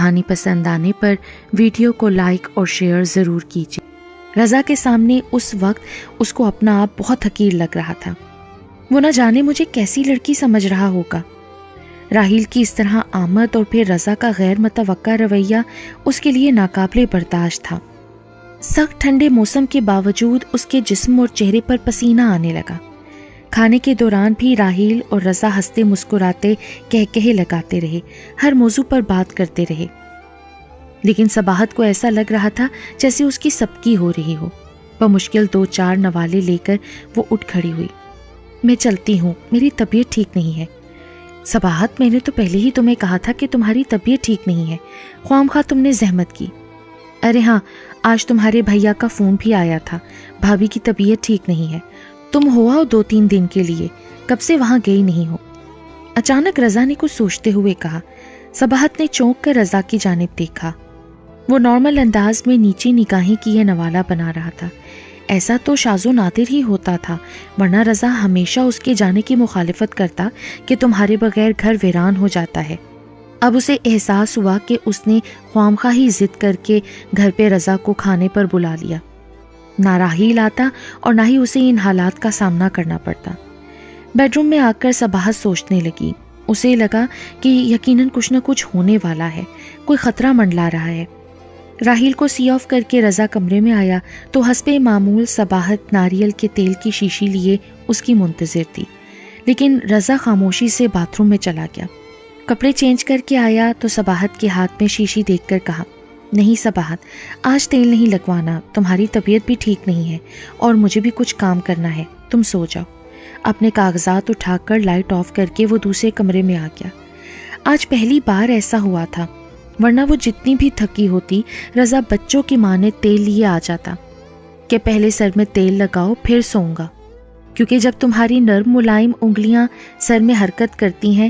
کہانی پسند آنے پر ویڈیو کو لائک اور شیئر ضرور کیجیے۔ رضا کے سامنے اس وقت اس کو اپنا آپ بہت حقیر لگ رہا تھا۔ وہ نہ جانے مجھے کیسی لڑکی سمجھ رہا ہوگا۔ راحیل کی اس طرح آمد اور پھر رضا کا غیر متوقع رویہ اس کے لیے ناقابل برداشت تھا۔ سخت ٹھنڈے موسم کے باوجود اس کے جسم اور چہرے پر پسینہ آنے لگا۔ کھانے کے دوران بھی راحیل اور رضا ہنستے مسکراتے کہے لگاتے رہے، ہر موضوع پر بات کرتے رہے، لیکن صباحت کو ایسا لگ رہا تھا جیسے اس کی سبکی ہو رہی ہو۔ بمشکل 2-4 نوالے لے کر وہ اٹھ کھڑی ہوئی۔ میں چلتی ہوں، میری طبیعت ٹھیک نہیں ہے۔ صباحت، میں نے تو پہلے ہی تمہیں کہا تھا کہ تمہاری طبیعت ٹھیک نہیں ہے، خواہ مخواہ تم نے زحمت کی۔ ارے ہاں، آج تمہارے بھیا کا فون بھی آیا تھا، بھابھی کی طبیعت ٹھیک نہیں ہے، تم ہو آؤ 2-3 دن کے لیے، کب سے وہاں گئی نہیں ہو۔ اچانک رضا نے کچھ سوچتے ہوئے کہا۔ صباحت نے چونک کر رضا کی جانب دیکھا۔ وہ نارمل انداز میں نیچی نگاہیں کیے نوالا بنا رہا تھا۔ ایسا تو شاذ و نادر ہی ہوتا تھا، ورنہ رضا ہمیشہ اس کے جانے کی مخالفت کرتا کہ تمہارے بغیر گھر ویران ہو جاتا ہے۔ اب اسے احساس ہوا کہ اس نے خواہ ہی ضد کر کے گھر پہ رضا کو کھانے پر بلا لیا۔ نہ راحیل آتا اور نہ ہی اسے ان حالات کا سامنا کرنا پڑتا۔ بیڈ روم میں آ کر صباحت سوچنے لگی۔ اسے لگا کہ یقیناً کچھ نہ کچھ ہونے والا ہے، کوئی خطرہ منڈلا رہا ہے۔ راحیل کو سی آف کر کے رضا کمرے میں آیا تو حسب معمول صباحت ناریل کے تیل کی شیشی لیے اس کی منتظر تھی، لیکن رضا خاموشی سے باتھ روم میں چلا گیا۔ کپڑے چینج کر کے آیا تو صباحت کے ہاتھ میں شیشی دیکھ کر کہا، نہیں صباحت، آج تیل نہیں لگوانا، تمہاری طبیعت بھی ٹھیک نہیں ہے اور مجھے بھی کچھ کام کرنا ہے، تم سو جاؤ۔ اپنے کاغذات اٹھا کر لائٹ آف کر کے وہ دوسرے کمرے میں آ گیا۔ آج پہلی بار ایسا ہوا تھا، ورنہ وہ جتنی بھی تھکی ہوتی رضا بچوں کی مانے تیل لیے آ جاتا کہ پہلے سر میں تیل لگاؤ پھر سوؤں گا، کیونکہ جب تمہاری نرم ملائم انگلیاں سر میں حرکت کرتی ہیں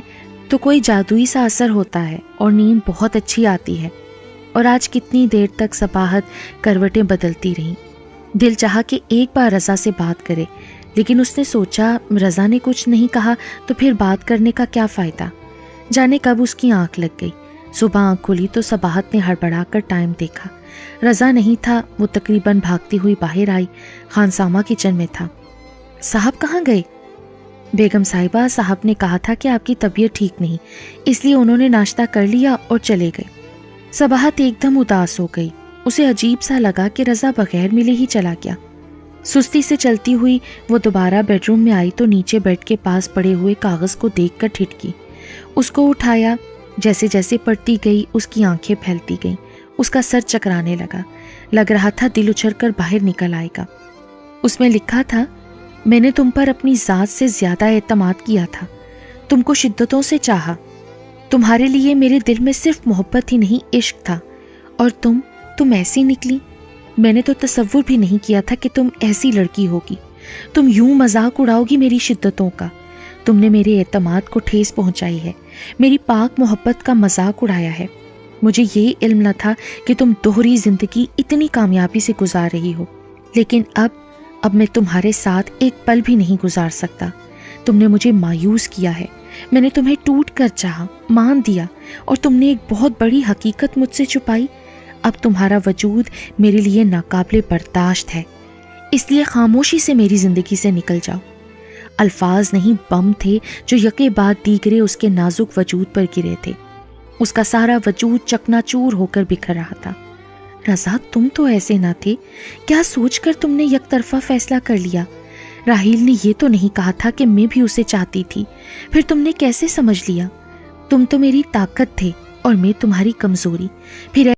تو کوئی جادوئی سا اثر ہوتا ہے اور نیند بہت اچھی آتی ہے۔ اور آج کتنی دیر تک صباحت کروٹیں بدلتی رہیں۔ دل چاہا کہ ایک بار رضا سے بات کرے، لیکن اس نے سوچا رضا نے کچھ نہیں کہا تو پھر بات کرنے کا کیا فائدہ۔ جانے کب اس کی آنکھ لگ گئی۔ صبح آنکھ کھلی تو صباحت نے ہڑبڑا کر ٹائم دیکھا، رضا نہیں تھا۔ وہ تقریباً بھاگتی ہوئی باہر آئی۔ خانسامہ کچن میں تھا۔ صاحب کہاں گئے؟ بیگم صاحبہ، صاحب نے کہا تھا کہ آپ کی طبیعت ٹھیک نہیں، اس لیے انہوں نے ناشتہ کر لیا اور چلے گئے۔ صباحت ایک دم اداس ہو گئی۔ اسے عجیب سا لگا کہ رضا بغیر ملے ہی چلا گیا۔ سستی سے چلتی ہوئی وہ دوبارہ بیڈ روم میں آئی تو نیچے بیڈ کے پاس پڑے ہوئے کاغذ کو دیکھ کر ٹھٹکی۔ اس کو اٹھایا۔ جیسے جیسے پڑھتی گئی اس کی آنکھیں پھیلتی گئیں، اس کا سر چکرانے لگا۔ لگ رہا تھا دل اچھل کر باہر نکل آئے گا۔ اس میں لکھا تھا، میں نے تم پر اپنی ذات سے زیادہ اعتماد کیا تھا، تم کو شدتوں سے چاہا، تمہارے لیے میرے دل میں صرف محبت ہی نہیں عشق تھا، اور تم ایسی نکلی۔ میں نے تو تصور بھی نہیں کیا تھا کہ تم ایسی لڑکی ہوگی، تم یوں مذاق اڑاؤ گی میری شدتوں کا۔ تم نے میرے اعتماد کو ٹھیس پہنچائی ہے، میری پاک محبت کا مذاق اڑایا ہے۔ مجھے یہ علم نہ تھا کہ تم دوہری زندگی اتنی کامیابی سے گزار رہی ہو، لیکن اب میں تمہارے ساتھ ایک پل بھی نہیں گزار سکتا۔ تم نے مجھے مایوس کیا ہے، میں نے تمہیں ٹوٹ کر چاہا، مان دیا، اور تم نے ایک بہت بڑی حقیقت مجھ سے چھپائی۔ اب تمہارا وجود میرے لیے ناقابل برداشت ہے، اس لیے خاموشی سے میری زندگی سے نکل جاؤ۔ الفاظ نہیں، بم تھے جو یکے بعد دیگرے اس کے نازک وجود پر گرے تھے۔ اس کا سارا وجود چکنا چور ہو کر بکھر رہا تھا۔ رضا، تم تو ایسے نہ تھے، کیا سوچ کر تم نے یک طرفہ فیصلہ کر لیا؟ راحیل نے یہ تو نہیں کہا تھا کہ میں بھی اسے چاہتی تھی، پھر تم نے کیسے سمجھ لیا؟ تم تو میری طاقت تھے اور میں تمہاری کمزوری، پھر